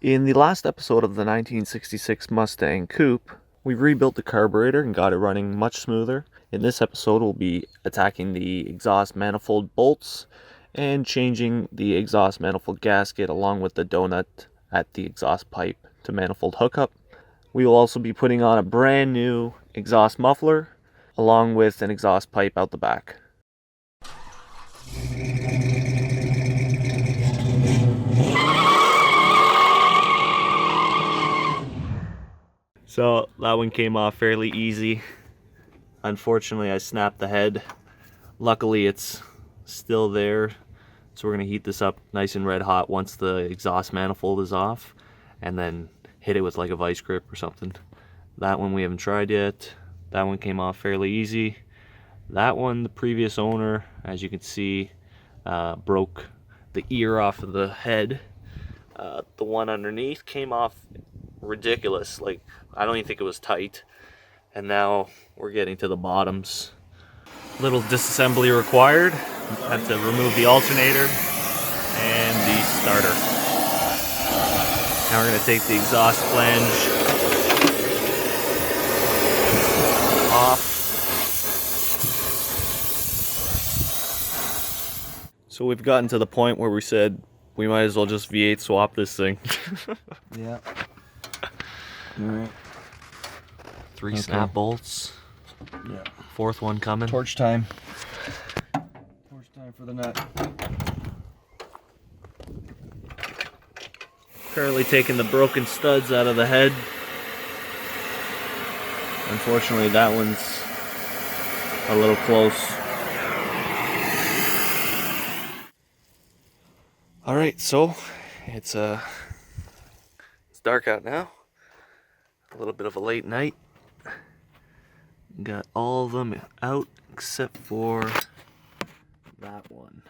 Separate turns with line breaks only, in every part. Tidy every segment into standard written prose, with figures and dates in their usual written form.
In the last episode of the 1966 Mustang Coupe, we rebuilt the carburetor and got it running much smoother. In this episode, we'll be attacking the exhaust manifold bolts and changing the exhaust manifold gasket along with the donut at the exhaust pipe to manifold hookup. We will also be putting on a brand new exhaust muffler along with an exhaust pipe out the back. So that one came off fairly easy. Unfortunately, I snapped the head. Luckily, it's still there. So we're gonna heat this up nice and red hot once the exhaust manifold is off, and then hit it with like a vice grip or something. That one we haven't tried yet. That one came off fairly easy. That one, the previous owner, as you can see, broke the ear off of the head. The one underneath came off ridiculous. Like, I don't even think it was tight. And now we're getting to the bottoms. Little disassembly required. Had to remove the alternator and the starter. Now we're going to take the exhaust flange off. So we've gotten to the point where we said we might as well just V8 swap this thing.
Yeah. All right.
Three snap bolts.
Yeah.
Fourth one coming.
Torch time. Torch time for the nut.
Currently taking the broken studs out of the head. Unfortunately, that one's a little close. All right, so it's dark out now. A little bit of a late night. Got all of them out except for that one.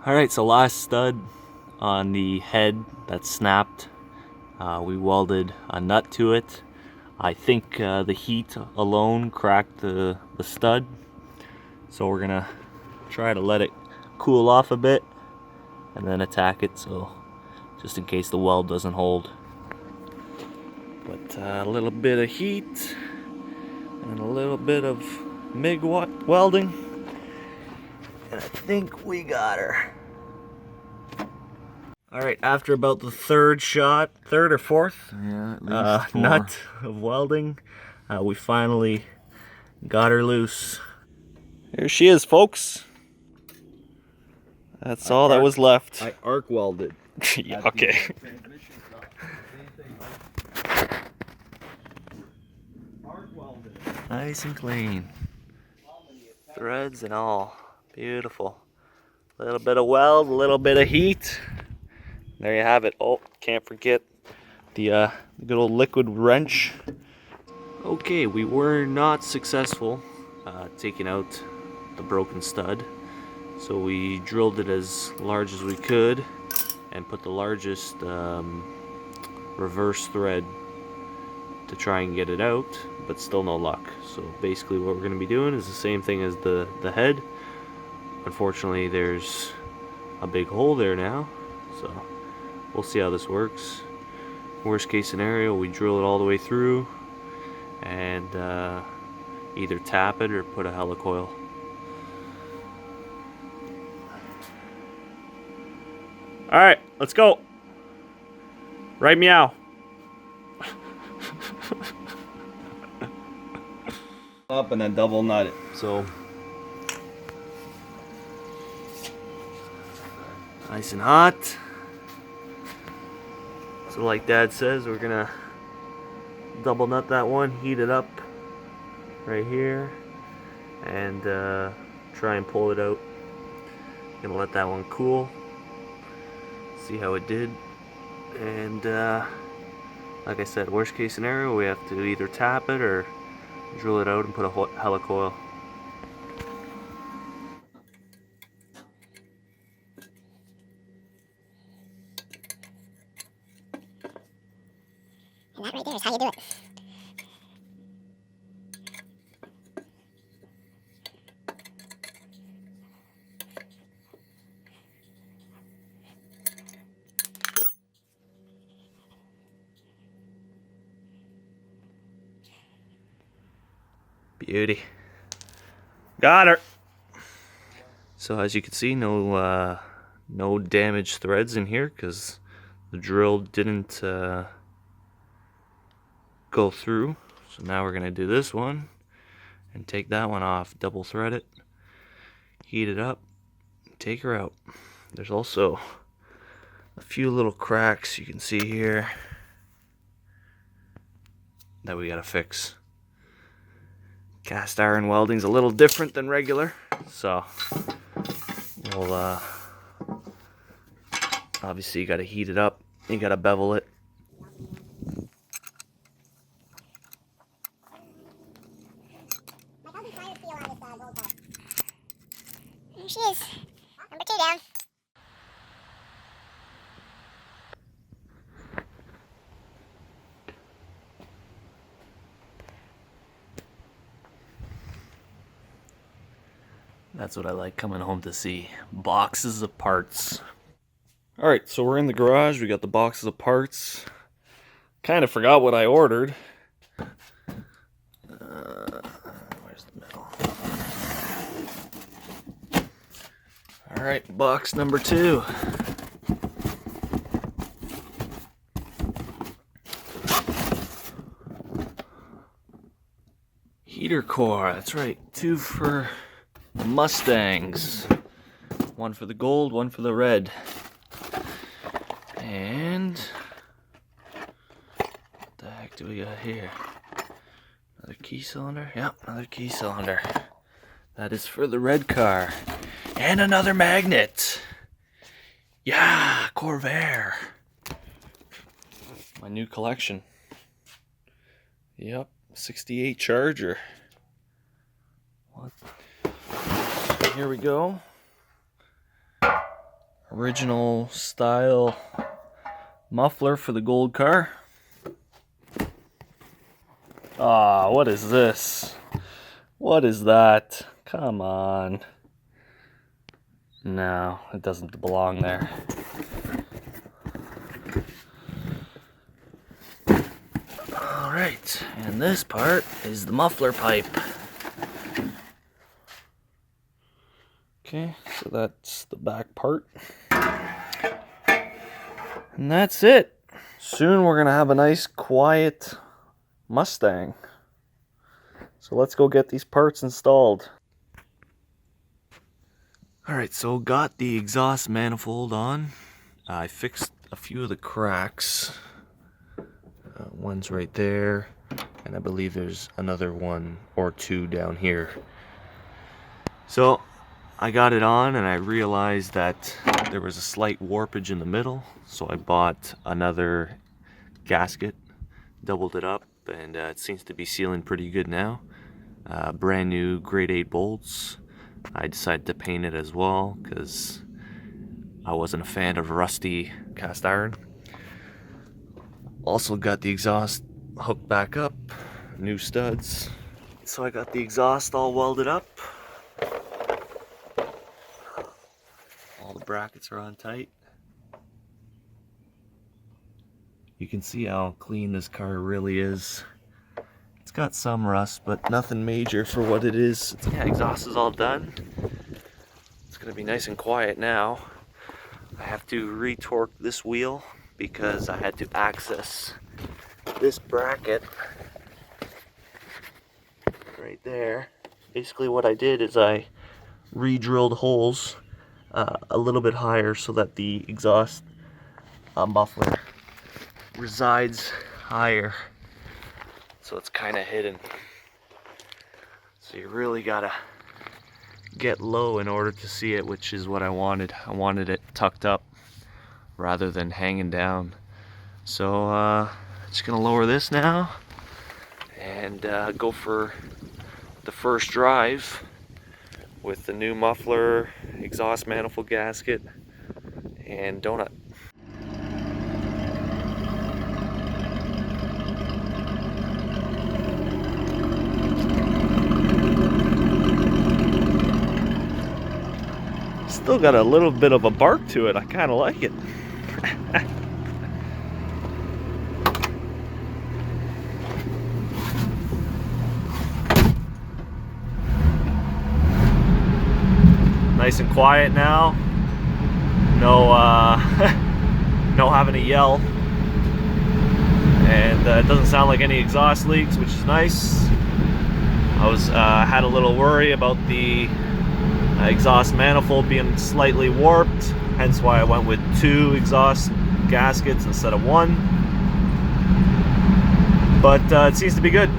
All right, so last stud on the head that snapped. We welded a nut to it. I think the heat alone cracked the stud. So we're gonna try to let it cool off a bit and then attack it, so just in case the weld doesn't hold. But a little bit of heat and a little bit of MIG welding, and I think we got her. Alright, after about the third or fourth
Yeah, at least
nut of welding, we finally got her loose. Here she is, folks. That's all that was left.
I arc welded.
Yeah, okay. Nice and clean. Threads and all. Beautiful. A little bit of weld, a little bit of heat. There you have it. Oh, can't forget the good old liquid wrench. Okay, we were not successful taking out the broken stud. So we drilled it as large as we could and put the largest reverse thread to try and get it out, but still no luck. So basically what we're going to be doing is the same thing as the head. Unfortunately, there's a big hole there now, so we'll see how this works. Worst case scenario, we drill it all the way through and either tap it or put a helicoil. All right, let's go. Right meow.
Up and then double nut it.
So nice and hot. So like Dad says, we're gonna double nut that one, heat it up right here, and try and pull it out. Gonna let that one cool. See how it did, and like I said, worst case scenario, we have to either tap it or drill it out and put a helicoil.
And that right there is how you do it.
Beauty. Got her. So as you can see, no damaged threads in here because the drill didn't go through. So now we're gonna do this one and take that one off, double thread it, heat it up, take her out. There's also a few little cracks you can see here that we gotta fix. Cast iron welding's a little different than regular, so we'll obviously you gotta heat it up, you gotta bevel it.
There she is. Number 2 down.
That's what I like coming home to see. Boxes of parts. Alright, so we're in the garage. We got the boxes of parts. Kind of forgot what I ordered. Where's the metal? Alright, box number 2. Heater core, that's right. 2 for the Mustangs. 1 for the gold, 1 for the red. And what the heck do we got here? Another key cylinder? Yep, another key cylinder. That is for the red car. And another magnet. Yeah, Corvair. My new collection. Yep, 68 Charger. What? Here we go. Original style muffler for the gold car. Ah, what is this? What is that? Come on. No, it doesn't belong there. Alright, and this part is the muffler pipe. Okay, so that's the back part. And that's it. Soon we're gonna have a nice quiet Mustang. So let's go get these parts installed. Alright, so got the exhaust manifold on. I fixed a few of the cracks. One's right there, and I believe there's another one or two down here. So I got it on and I realized that there was a slight warpage in the middle, so I bought another gasket, doubled it up, and it seems to be sealing pretty good now. Brand new grade 8 bolts. I decided to paint it as well because I wasn't a fan of rusty cast iron. Also got the exhaust hooked back up, new studs. So I got the exhaust all welded up. All the brackets are on tight. You can see how clean this car really is. It's got some rust, but nothing major for what it is. Yeah, exhaust is all done. It's gonna be nice and quiet now. I have to retorque this wheel because I had to access this bracket right there. Basically what I did is I re-drilled holes a little bit higher so that the exhaust muffler resides higher, so it's kind of hidden. So you really gotta get low in order to see it, which is what I wanted. I wanted it tucked up rather than hanging down. So just gonna lower this now and go for the first drive with the new muffler, exhaust manifold gasket, and donut. Still got a little bit of a bark to it. I kind of like it. nice and quiet now. No, no having to yell. And it doesn't sound like any exhaust leaks, which is nice. I had a little worry about the exhaust manifold being slightly warped, hence why I went with 2 exhaust gaskets instead of 1. But it seems to be good.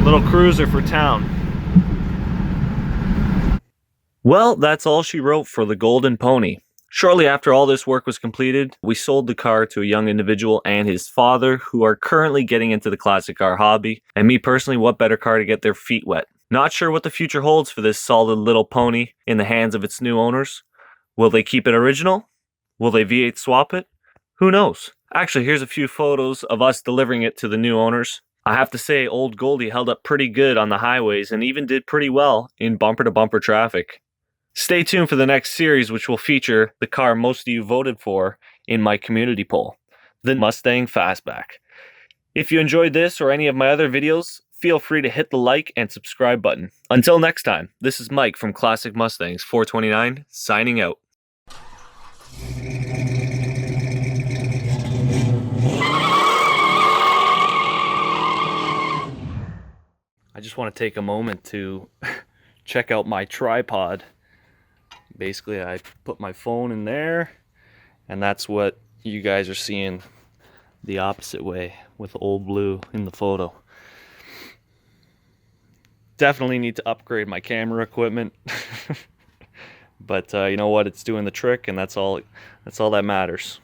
Little cruiser for town. Well, that's all she wrote for the Golden Pony. Shortly after all this work was completed, we sold the car to a young individual and his father who are currently getting into the classic car hobby. And me personally, what better car to get their feet wet? Not sure what the future holds for this solid little pony in the hands of its new owners. Will they keep it original? Will they V8 swap it? Who knows? Actually, here's a few photos of us delivering it to the new owners. I have to say, old Goldie held up pretty good on the highways and even did pretty well in bumper-to-bumper traffic. Stay tuned for the next series, which will feature the car most of you voted for in my community poll, the Mustang Fastback. If you enjoyed this or any of my other videos, feel free to hit the like and subscribe button. Until next time, this is Mike from Classic Mustangs 429, signing out. I just want to take a moment to check out my tripod. Basically, I put my phone in there, and that's what you guys are seeing the opposite way with Old Blue in the photo. Definitely need to upgrade my camera equipment. But you know what? It's doing the trick, and that's all that matters.